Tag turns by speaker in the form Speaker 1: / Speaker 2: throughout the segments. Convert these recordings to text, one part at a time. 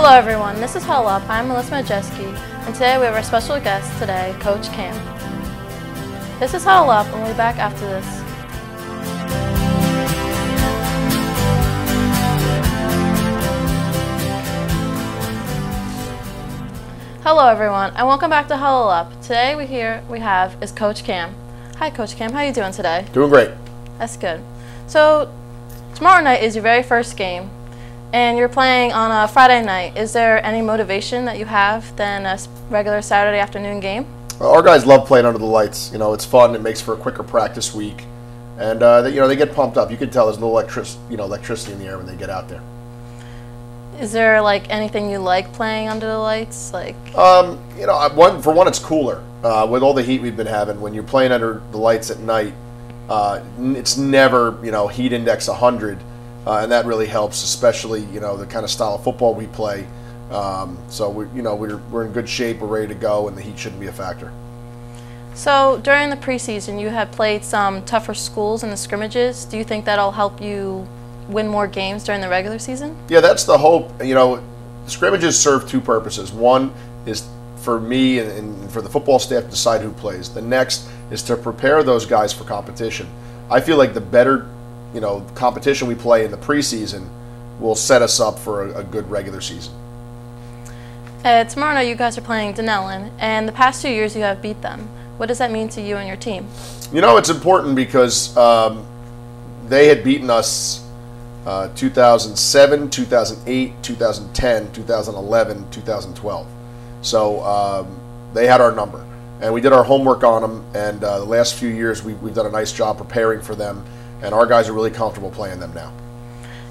Speaker 1: Hello everyone, this is Huddle Up. I'm Majewski, and today we have our special guest today, Coach Cam. This is Huddle Up, and we'll be back after this. Hello everyone, and welcome back to Huddle Up. Today we have is Coach Cam. Hi Coach Cam, how are you doing today?
Speaker 2: Doing great.
Speaker 1: That's good. So tomorrow night is your very first game, and you're playing on a Friday night. Is there any motivation that you have than a regular Saturday afternoon game?
Speaker 2: Our guys love playing under the lights. You know, it's fun. It makes for a quicker practice week, and they get pumped up. You can tell there's a little electricity in the air when they get out there.
Speaker 1: Is there like anything you like playing under the lights? Like,
Speaker 2: for one, it's cooler with all the heat we've been having. When you're playing under the lights at night, it's never heat index 100. And that really helps, especially the kind of style of football we play. So we're in good shape. We're ready to go, and the heat shouldn't be a factor.
Speaker 1: So during the preseason, you have played some tougher schools in the scrimmages. Do you think that'll help you win more games during the regular season?
Speaker 2: Yeah, that's the hope. The scrimmages serve two purposes. One is for me and for the football staff to decide who plays. The next is to prepare those guys for competition. I feel like the better competition we play in the preseason will set us up for a good regular season.
Speaker 1: Tomorrow night you guys are playing Denellen, and the past 2 years you have beat them. What does that mean to you and your team?
Speaker 2: It's important because they had beaten us 2007, 2008, 2010, 2011, 2012. So they had our number, and we did our homework on them, and the last few years we've done a nice job preparing for them. And our guys are really comfortable playing them now.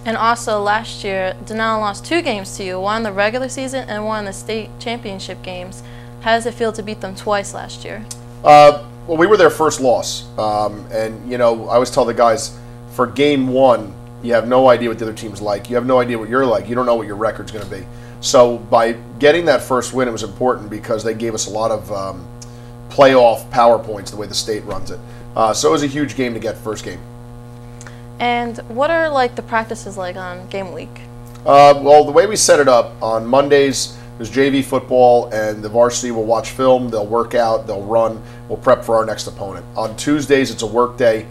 Speaker 1: And also last year, Denellen lost 2 games to you, one in the regular season and one in the state championship games. How does it feel to beat them twice last year?
Speaker 2: Well, we were their first loss. And I always tell the guys, for game 1, you have no idea what the other team's like. You have no idea what you're like. You don't know what your record's going to be. So by getting that first win, it was important because they gave us a lot of playoff power points the way the state runs it. So it was a huge game to get first game.
Speaker 1: And what are the practices like on game week?
Speaker 2: Well, the way we set it up, on Mondays there's JV football, and the varsity will watch film, they'll work out, they'll run, we'll prep for our next opponent. On Tuesdays it's a work day.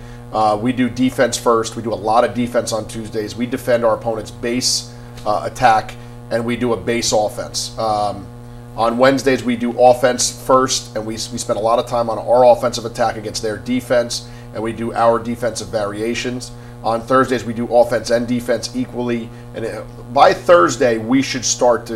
Speaker 2: We do defense first. We do a lot of defense on Tuesdays. We defend our opponent's base attack, and we do a base offense. On Wednesdays we do offense first, and we spend a lot of time on our offensive attack against their defense, and we do our defensive variations. On Thursdays, we do offense and defense equally, and by Thursday, we should start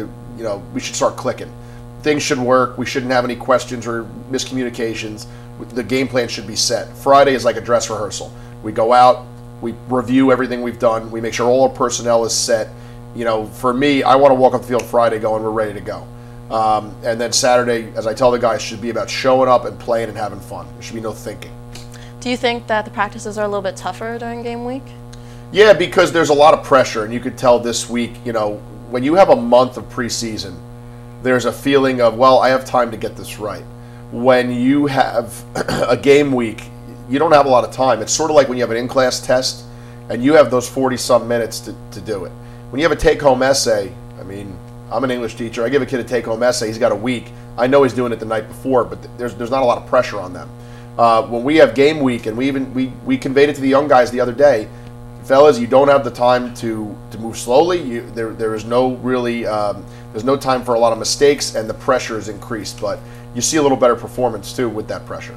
Speaker 2: clicking. Things should work. We shouldn't have any questions or miscommunications. The game plan should be set. Friday is like a dress rehearsal. We go out, we review everything we've done, we make sure all our personnel is set. For me, I want to walk up the field Friday going, we're ready to go. And then Saturday, as I tell the guys, should be about showing up and playing and having fun. There should be no thinking.
Speaker 1: Do you think that the practices are a little bit tougher during game week?
Speaker 2: Yeah, because there's a lot of pressure, and you could tell this week, when you have a month of preseason, there's a feeling of, well, I have time to get this right. When you have a game week, you don't have a lot of time. It's sort of like when you have an in-class test, and you have those 40-some minutes to do it. When you have a take-home essay, I'm an English teacher. I give a kid a take-home essay. He's got a week. I know he's doing it the night before, but there's not a lot of pressure on them. When we have game week, and we conveyed it to the young guys the other day, fellas, you don't have the time to move slowly. There is no really there's no time for a lot of mistakes, and the pressure is increased. But you see a little better performance too with that pressure.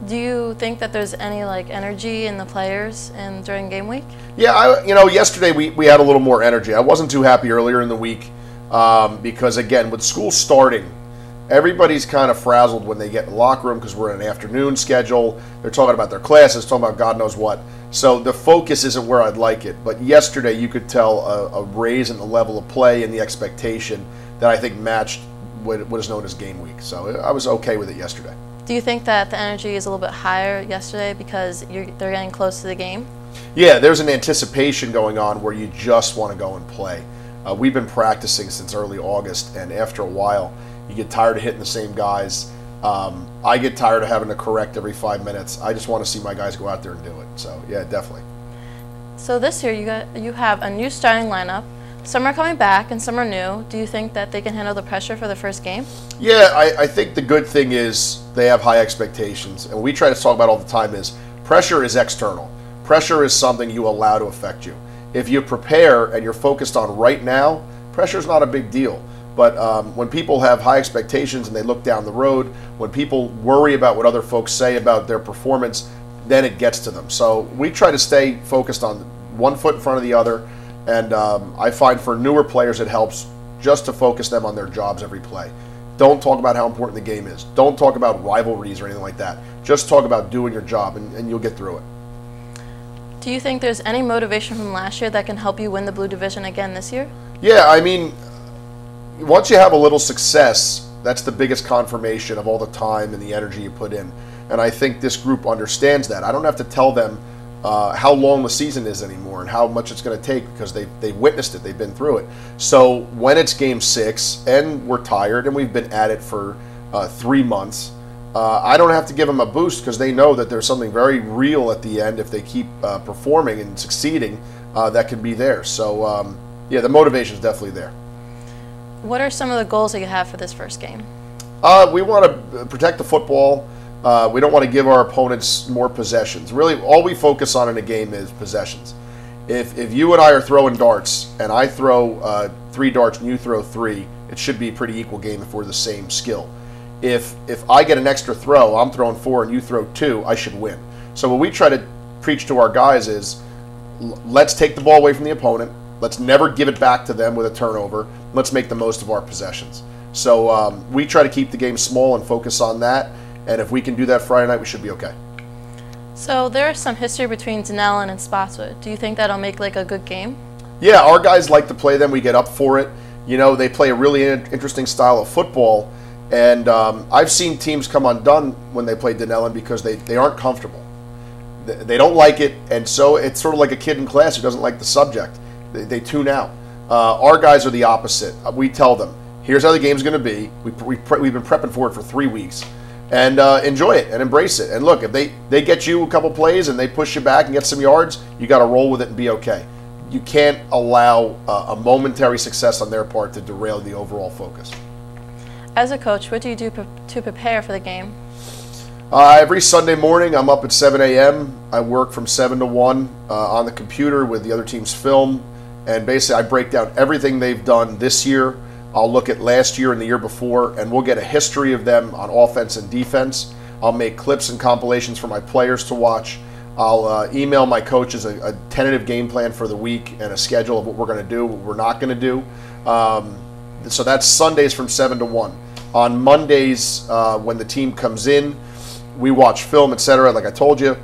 Speaker 1: Do you think that there's any energy in the players during game week?
Speaker 2: Yeah, yesterday we had a little more energy. I wasn't too happy earlier in the week because again, with school starting, everybody's kind of frazzled when they get in the locker room because we're in an afternoon schedule. They're talking about their classes, talking about God knows what. So the focus isn't where I'd like it. But yesterday you could tell a raise in the level of play and the expectation that I think matched what is known as game week. So I was okay with it yesterday.
Speaker 1: Do you think that the energy is a little bit higher yesterday because they're getting close to the game?
Speaker 2: Yeah, there's an anticipation going on where you just want to go and play. We've been practicing since early August, and after a while, you get tired of hitting the same guys. I get tired of having to correct every 5 minutes. I just want to see my guys go out there and do it. So, yeah, definitely.
Speaker 1: So this year you have a new starting lineup, some are coming back and some are new. Do you think that they can handle the pressure for the first game?
Speaker 2: Yeah, I think the good thing is they have high expectations. And what we try to talk about all the time is pressure is external. Pressure is something you allow to affect you. If you prepare and you're focused on right now, pressure is not a big deal. But when people have high expectations and they look down the road, when people worry about what other folks say about their performance, then it gets to them. So we try to stay focused on one foot in front of the other. And I find for newer players it helps just to focus them on their jobs every play. Don't talk about how important the game is. Don't talk about rivalries or anything like that. Just talk about doing your job and you'll get through it.
Speaker 1: Do you think there's any motivation from last year that can help you win the Blue Division again this year?
Speaker 2: Yeah, I mean, once you have a little success, that's the biggest confirmation of all the time and the energy you put in. And I think this group understands that. I don't have to tell them how long the season is anymore and how much it's going to take because they've witnessed it, they've been through it. So when it's game 6 and we're tired and we've been at it for 3 months, I don't have to give them a boost because they know that there's something very real at the end if they keep performing and succeeding that can be there. So yeah, the motivation is definitely there.
Speaker 1: What are some of the goals that you have for this first game?
Speaker 2: We want to protect the football. We don't want to give our opponents more possessions. Really, all we focus on in a game is possessions. If you and I are throwing darts, and I throw 3 darts and you throw 3, it should be a pretty equal game if we're the same skill. If I get an extra throw, I'm throwing 4 and you throw 2, I should win. So what we try to preach to our guys is, let's take the ball away from the opponent. Let's never give it back to them with a turnover. Let's make the most of our possessions. So we try to keep the game small and focus on that. And if we can do that Friday night, we should be okay.
Speaker 1: So there is some history between Denellen and Spotswood. Do you think that'll make like a good game?
Speaker 2: Yeah, our guys like to play them. We get up for it. You know, they play a really interesting style of football. And I've seen teams come undone when they play Denellen because they aren't comfortable. They don't like it. And so it's sort of like a kid in class who doesn't like the subject. They tune out. Our guys are the opposite. We tell them, here's how the game's going to be. We've been prepping for it for 3 weeks. And enjoy it and embrace it. And look, if they get you a couple plays and they push you back and get some yards, you got to roll with it and be okay. You can't allow a momentary success on their part to derail the overall focus.
Speaker 1: As a coach, what do you do to prepare for the game?
Speaker 2: Every Sunday morning, I'm up at 7 a.m. I work from 7 to 1 on the computer with the other team's film. And basically, I break down everything they've done this year. I'll look at last year and the year before, and we'll get a history of them on offense and defense. I'll make clips and compilations for my players to watch. I'll email my coaches a tentative game plan for the week and a schedule of what we're going to do, what we're not going to do. So that's Sundays from 7 to 1. On Mondays, when the team comes in, we watch film, etc., like I told you.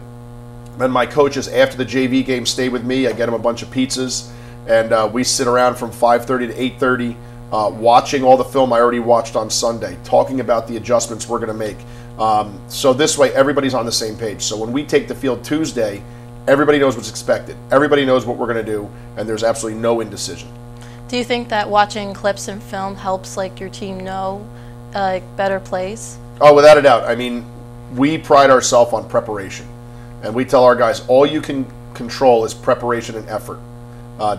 Speaker 2: Then my coaches, after the JV game, stay with me. I get them a bunch of pizzas, and we sit around from 5:30 to 8:30. Watching all the film I already watched on Sunday, talking about the adjustments we're going to make. So this way, everybody's on the same page. So when we take the field Tuesday, everybody knows what's expected. Everybody knows what we're going to do, and there's absolutely no indecision.
Speaker 1: Do you think that watching clips and film helps like your team know better plays?
Speaker 2: Oh, without a doubt. I mean, we pride ourselves on preparation. And we tell our guys, all you can control is preparation and effort,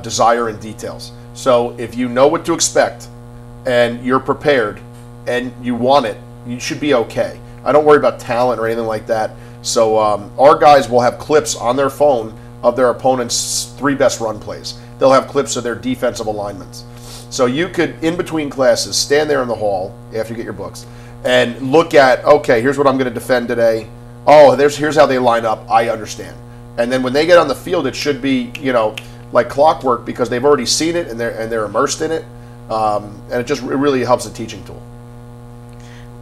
Speaker 2: desire and details. So if you know what to expect and you're prepared and you want it, you should be okay. I don't worry about talent or anything like that. So our guys will have clips on their phone of their opponent's 3 best run plays. They'll have clips of their defensive alignments. So you could, in between classes, stand there in the hall after you get your books and look at, okay, here's what I'm going to defend today. Oh, here's how they line up. I understand. And then when they get on the field, it should be, you know, like clockwork because they've already seen it and they're immersed in it, and it really helps a teaching tool.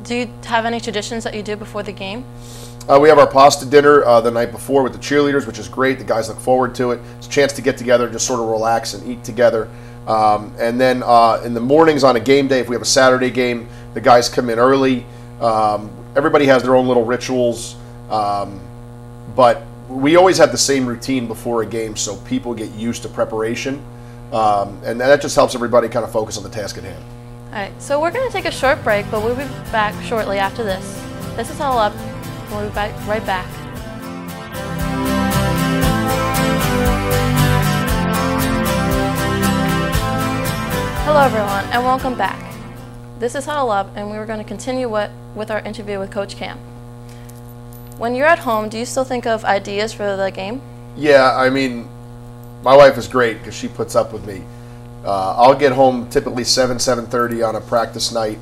Speaker 1: Do you have any traditions that you do before the game?
Speaker 2: We have our pasta dinner the night before with the cheerleaders, which is great. The guys look forward to it. It's a chance to get together, just sort of relax and eat together. And then in the mornings on a game day, if we have a Saturday game, the guys come in early. Everybody has their own little rituals, but we always have the same routine before a game so people get used to preparation, and that just helps everybody kind of focus on the task at hand.
Speaker 1: All right, so we're going to take a short break, but we'll be back shortly after this. This is Huddle Up. We'll be right back. Hello everyone, and welcome back. This is Huddle Up, and we were going to continue with our interview with Coach Cam. When you're at home, do you still think of ideas for the game?
Speaker 2: Yeah, I mean, my wife is great because she puts up with me. I'll get home typically 7:30 on a practice night.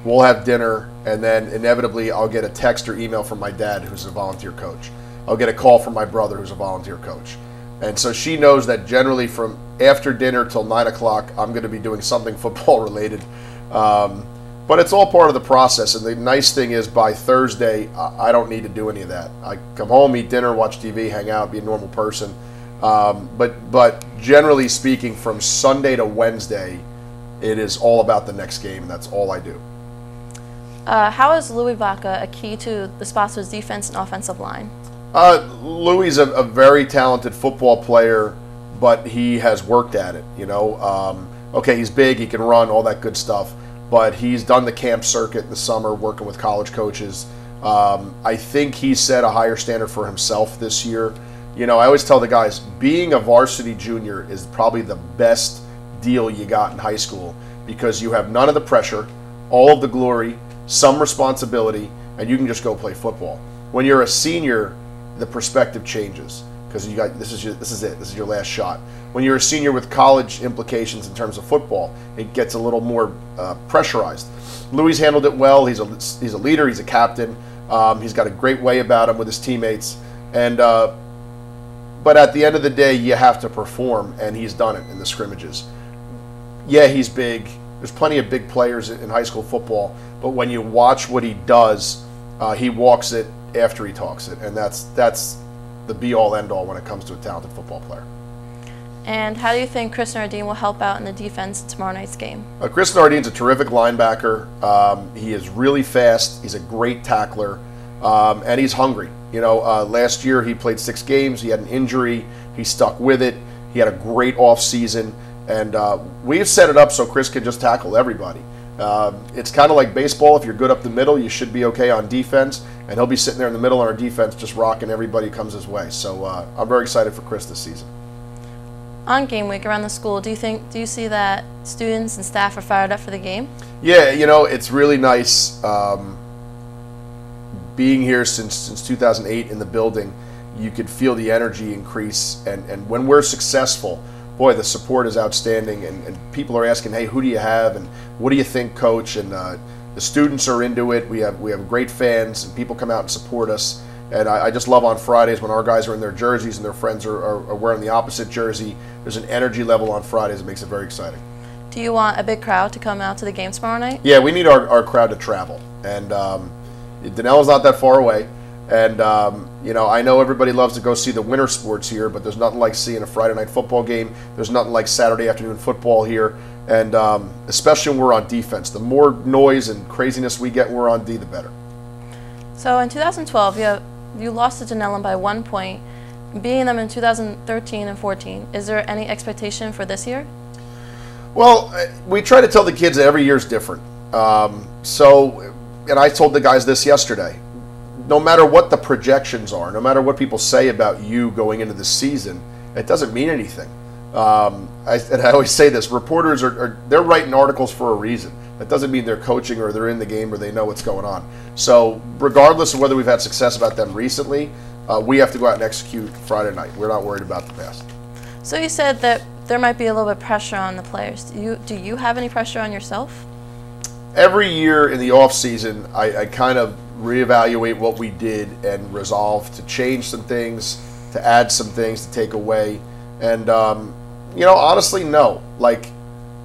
Speaker 2: We'll have dinner, and then inevitably I'll get a text or email from my dad, who's a volunteer coach. I'll get a call from my brother, who's a volunteer coach. And so she knows that generally from after dinner till 9 o'clock, I'm going to be doing something football related. But it's all part of the process. And the nice thing is by Thursday, I don't need to do any of that. I come home, eat dinner, watch TV, hang out, be a normal person. But generally speaking, from Sunday to Wednesday, it is all about the next game, and that's all I do.
Speaker 1: How is Louis Vaca a key to the Spotswood's defense and offensive line?
Speaker 2: Louis is a very talented football player, but he has worked at it, you know. Okay, he's big, he can run, all that good stuff, but he's done the camp circuit in the summer working with college coaches. I think he set a higher standard for himself this year. You know, I always tell the guys, being a varsity junior is probably the best deal you got in high school because you have none of the pressure, all of the glory, some responsibility, and you can just go play football. When you're a senior, the perspective changes because you got this is your last shot. When you're a senior with college implications in terms of football, it gets a little more pressurized. Louis handled it well. He's a leader. He's a captain. He's got a great way about him with his teammates. And but at the end of the day, you have to perform, and he's done it in the scrimmages. Yeah, he's big. There's plenty of big players in high school football, but when you watch what he does, he walks it after he talks it, and that's the be-all, end-all when it comes to a talented football player.
Speaker 1: And how do you think Chris Nardine will help out in the defense tomorrow night's game?
Speaker 2: Chris Nardine's a terrific linebacker. He is really fast. He's a great tackler, and he's hungry. You know, last year he played 6 games. He had an injury. He stuck with it. He had a great off-season, and we've set it up so Chris can just tackle everybody. It's kind of like baseball. If you're good up the middle, you should be okay on defense, and he'll be sitting there in the middle on our defense just rocking everybody who comes his way. So I'm very excited for Chris this season.
Speaker 1: On game week around the school, do you see that students and staff are fired up for the game?
Speaker 2: Yeah, you know, it's really nice being here since 2008 in the building. You could feel the energy increase, and when we're successful, boy, the support is outstanding, and people are asking, hey, who do you have, and what do you think, Coach? And the students are into it. We have great fans, and people come out and support us. And I just love on Fridays when our guys are in their jerseys and their friends are wearing the opposite jersey. There's an energy level on Fridays that makes it very exciting.
Speaker 1: Do you want a big crowd to come out to the game tomorrow night?
Speaker 2: Yeah, we need our crowd to travel. And Denell's not that far away. And, you know, I know everybody loves to go see the winter sports here, but there's nothing like seeing a Friday night football game. There's nothing like Saturday afternoon football here. And especially when we're on defense. The more noise and craziness we get when we're on D, the better.
Speaker 1: So in 2012, you lost to Denellen by 1 point, beating them in 2013 and 14. Is there any expectation for this year?
Speaker 2: Well, we try to tell the kids that every year is different. And I told the guys this yesterday. No matter what the projections are, no matter what people say about you going into the season, it doesn't mean anything. And I always say this, reporters they're writing articles for a reason. That doesn't mean they're coaching or they're in the game or they know what's going on. So regardless of whether we've had success about them recently, we have to go out and execute Friday night. We're not worried about the past.
Speaker 1: So you said that there might be a little bit of pressure on the players. Do you have any pressure on yourself?
Speaker 2: Every year in the off season, I kind of reevaluate what we did and resolve to change some things, to add some things, to take away. And, you know, honestly, no. Like,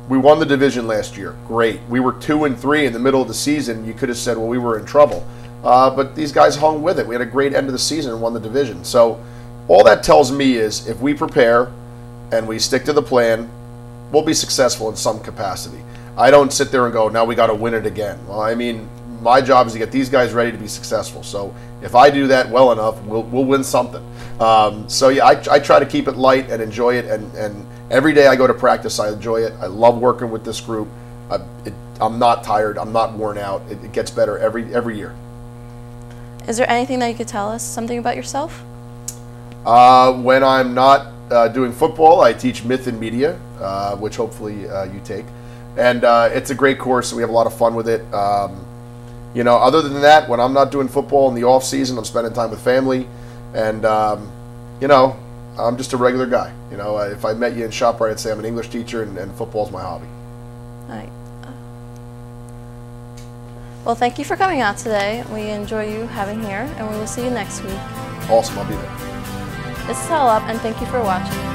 Speaker 2: we won the division last year. Great. We were 2-3 in the middle of the season. You could have said, well, we were in trouble. But these guys hung with it. We had a great end of the season and won the division. So all that tells me is if we prepare and we stick to the plan, we'll be successful in some capacity. I don't sit there and go, now we got to win it again. Well, I mean, my job is to get these guys ready to be successful. So if I do that well enough, we'll win something. So yeah, I try to keep it light and enjoy it. And every day I go to practice, I enjoy it. I love working with this group. I'm not tired. I'm not worn out. It gets better every year.
Speaker 1: Is there anything that you could tell us, something about yourself?
Speaker 2: When I'm not doing football, I teach myth and media, which hopefully you take. And it's a great course, and we have a lot of fun with it. You know, other than that, when I'm not doing football in the off season, I'm spending time with family, and you know, I'm just a regular guy. You know, if I met you in ShopRite, I'd say I'm an English teacher, and football's my hobby.
Speaker 1: All right. Well, thank you for coming out today. We enjoy you having here, and we will see you next week.
Speaker 2: Awesome, I'll be there.
Speaker 1: This is Huddle Up, and thank you for watching.